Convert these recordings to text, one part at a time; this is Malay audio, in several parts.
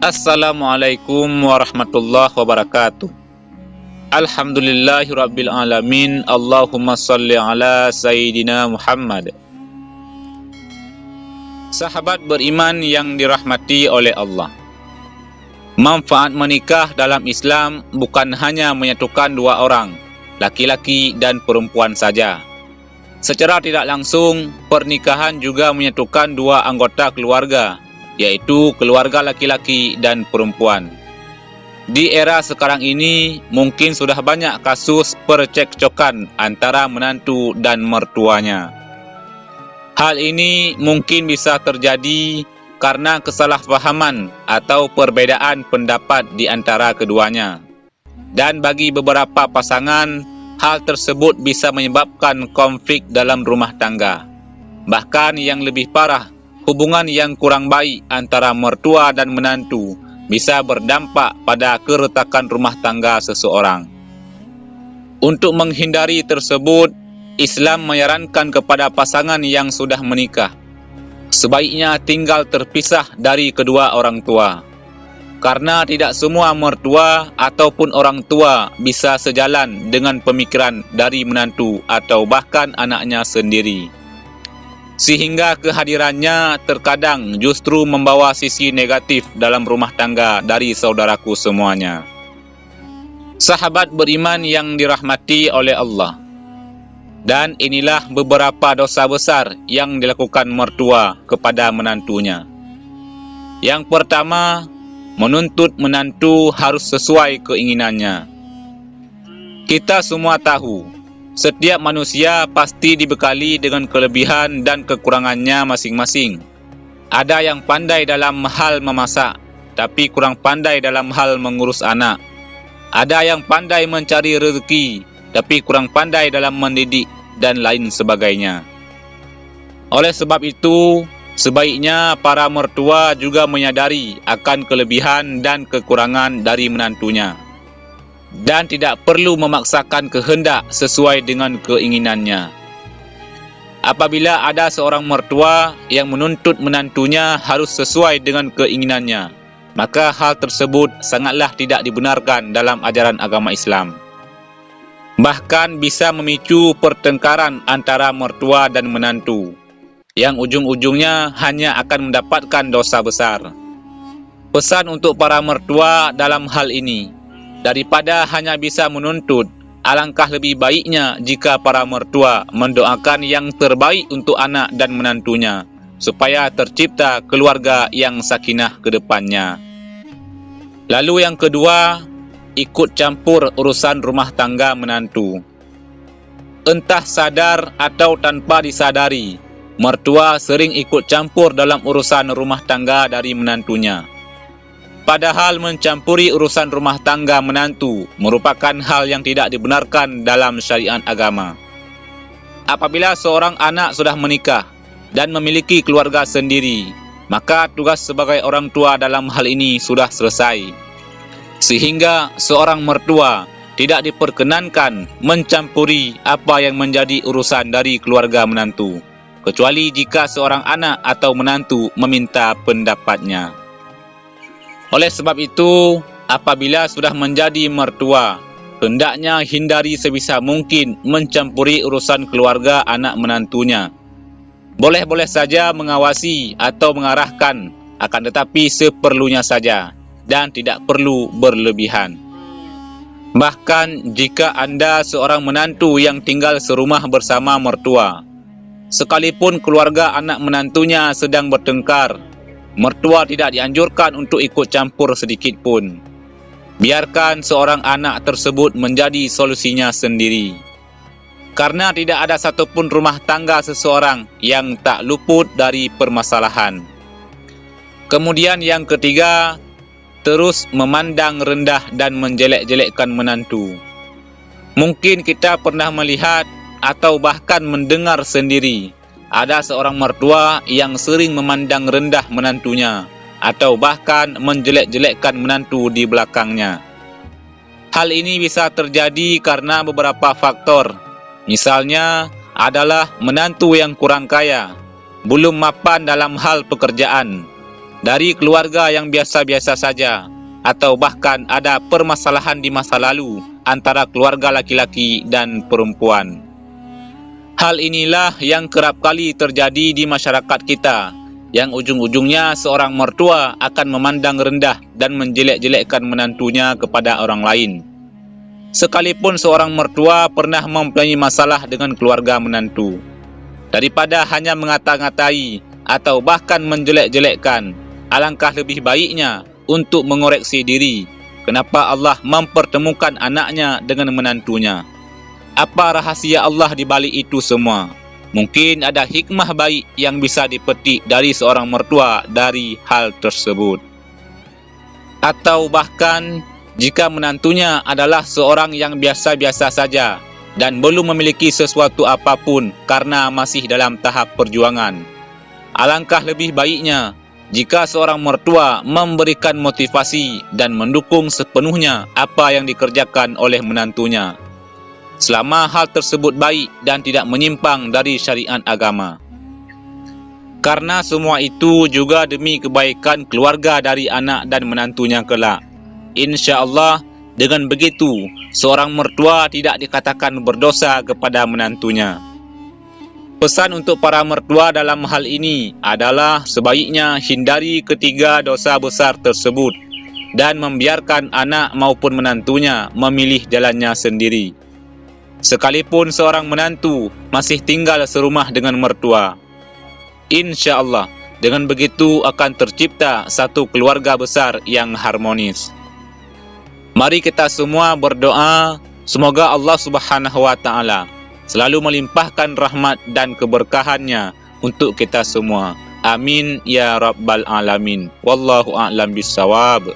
Assalamualaikum warahmatullahi wabarakatuh. Alhamdulillahirabbil alamin. Allahumma shalli ala sayyidina Muhammad. Sahabat beriman yang dirahmati oleh Allah. Manfaat menikah dalam Islam bukan hanya menyatukan dua orang, laki-laki dan perempuan saja. Secara tidak langsung, pernikahan juga menyatukan dua anggota keluarga, yaitu keluarga laki-laki dan perempuan. Di era sekarang ini, mungkin sudah banyak kasus percekcokan antara menantu dan mertuanya. Hal ini mungkin bisa terjadi karena kesalahpahaman atau perbedaan pendapat di antara keduanya. Dan bagi beberapa pasangan, hal tersebut bisa menyebabkan konflik dalam rumah tangga. Bahkan yang lebih parah, hubungan yang kurang baik antara mertua dan menantu bisa berdampak pada keretakan rumah tangga seseorang. Untuk menghindari tersebut, Islam menyarankan kepada pasangan yang sudah menikah, sebaiknya tinggal terpisah dari kedua orang tua. Karena tidak semua mertua ataupun orang tua bisa sejalan dengan pemikiran dari menantu atau bahkan anaknya sendiri. Sehingga kehadirannya terkadang justru membawa sisi negatif dalam rumah tangga dari saudaraku semuanya. Sahabat beriman yang dirahmati oleh Allah. Dan inilah beberapa dosa besar yang dilakukan mertua kepada menantunya. Yang pertama, menuntut menantu harus sesuai keinginannya. Kita semua tahu, setiap manusia pasti dibekali dengan kelebihan dan kekurangannya masing-masing. Ada yang pandai dalam hal memasak, tapi kurang pandai dalam hal mengurus anak. Ada yang pandai mencari rezeki, tapi kurang pandai dalam mendidik dan lain sebagainya. Oleh sebab itu, sebaiknya para mertua juga menyadari akan kelebihan dan kekurangan dari menantunya. Dan tidak perlu memaksakan kehendak sesuai dengan keinginannya. Apabila ada seorang mertua yang menuntut menantunya harus sesuai dengan keinginannya, maka hal tersebut sangatlah tidak dibenarkan dalam ajaran agama Islam. Bahkan bisa memicu pertengkaran antara mertua dan menantu, yang ujung-ujungnya hanya akan mendapatkan dosa besar. Pesan untuk para mertua dalam hal ini, daripada hanya bisa menuntut, alangkah lebih baiknya jika para mertua mendoakan yang terbaik untuk anak dan menantunya, supaya tercipta keluarga yang sakinah ke depannya. Lalu yang kedua, ikut campur urusan rumah tangga menantu. Entah sadar atau tanpa disadari, mertua sering ikut campur dalam urusan rumah tangga dari menantunya. Padahal mencampuri urusan rumah tangga menantu merupakan hal yang tidak dibenarkan dalam syariat agama. Apabila seorang anak sudah menikah dan memiliki keluarga sendiri, maka tugas sebagai orang tua dalam hal ini sudah selesai. Sehingga seorang mertua tidak diperkenankan mencampuri apa yang menjadi urusan dari keluarga menantu, kecuali jika seorang anak atau menantu meminta pendapatnya. Oleh sebab itu, apabila sudah menjadi mertua, hendaknya hindari sebisa mungkin mencampuri urusan keluarga anak menantunya. Boleh-boleh saja mengawasi atau mengarahkan, akan tetapi seperlunya saja dan tidak perlu berlebihan. Bahkan jika Anda seorang menantu yang tinggal serumah bersama mertua, sekalipun keluarga anak menantunya sedang bertengkar, mertua tidak dianjurkan untuk ikut campur sedikit pun. Biarkan seorang anak tersebut menjadi solusinya sendiri. Karena tidak ada satupun rumah tangga seseorang yang tak luput dari permasalahan. Kemudian yang ketiga, terus memandang rendah dan menjelek-jelekkan menantu. Mungkin kita pernah melihat atau bahkan mendengar sendiri, ada seorang mertua yang sering memandang rendah menantunya, atau bahkan menjelek-jelekkan menantu di belakangnya. Hal ini bisa terjadi karena beberapa faktor. Misalnya adalah menantu yang kurang kaya, belum mapan dalam hal pekerjaan, dari keluarga yang biasa-biasa saja, atau bahkan ada permasalahan di masa lalu antara keluarga laki-laki dan perempuan. Hal inilah yang kerap kali terjadi di masyarakat kita, yang ujung-ujungnya seorang mertua akan memandang rendah dan menjelek-jelekkan menantunya kepada orang lain. Sekalipun seorang mertua pernah mempunyai masalah dengan keluarga menantu, daripada hanya mengata-ngatai atau bahkan menjelek-jelekkan, alangkah lebih baiknya untuk mengoreksi diri. Kenapa Allah mempertemukan anaknya dengan menantunya? Apa rahasia Allah di balik itu semua? Mungkin ada hikmah baik yang bisa dipetik dari seorang mertua dari hal tersebut. Atau bahkan jika menantunya adalah seorang yang biasa-biasa saja dan belum memiliki sesuatu apapun karena masih dalam tahap perjuangan, alangkah lebih baiknya jika seorang mertua memberikan motivasi dan mendukung sepenuhnya apa yang dikerjakan oleh menantunya, selama hal tersebut baik dan tidak menyimpang dari syariat agama. Karena semua itu juga demi kebaikan keluarga dari anak dan menantunya kelak. InsyaAllah, dengan begitu, seorang mertua tidak dikatakan berdosa kepada menantunya. Pesan untuk para mertua dalam hal ini adalah sebaiknya hindari ketiga dosa besar tersebut dan membiarkan anak maupun menantunya memilih jalannya sendiri. Sekalipun seorang menantu masih tinggal serumah dengan mertua, InsyaAllah, dengan begitu akan tercipta satu keluarga besar yang harmonis. Mari kita semua berdoa, semoga Allah Subhanahu wa Ta'ala selalu melimpahkan rahmat dan keberkahannya untuk kita semua. Amin ya Rabbal Alamin. Wallahu a'lam bissawab.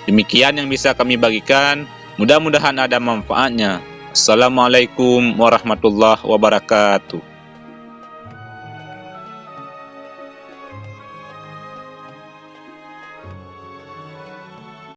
Demikian yang bisa kami bagikan. Mudah-mudahan ada manfaatnya. Assalamualaikum warahmatullahi wabarakatuh.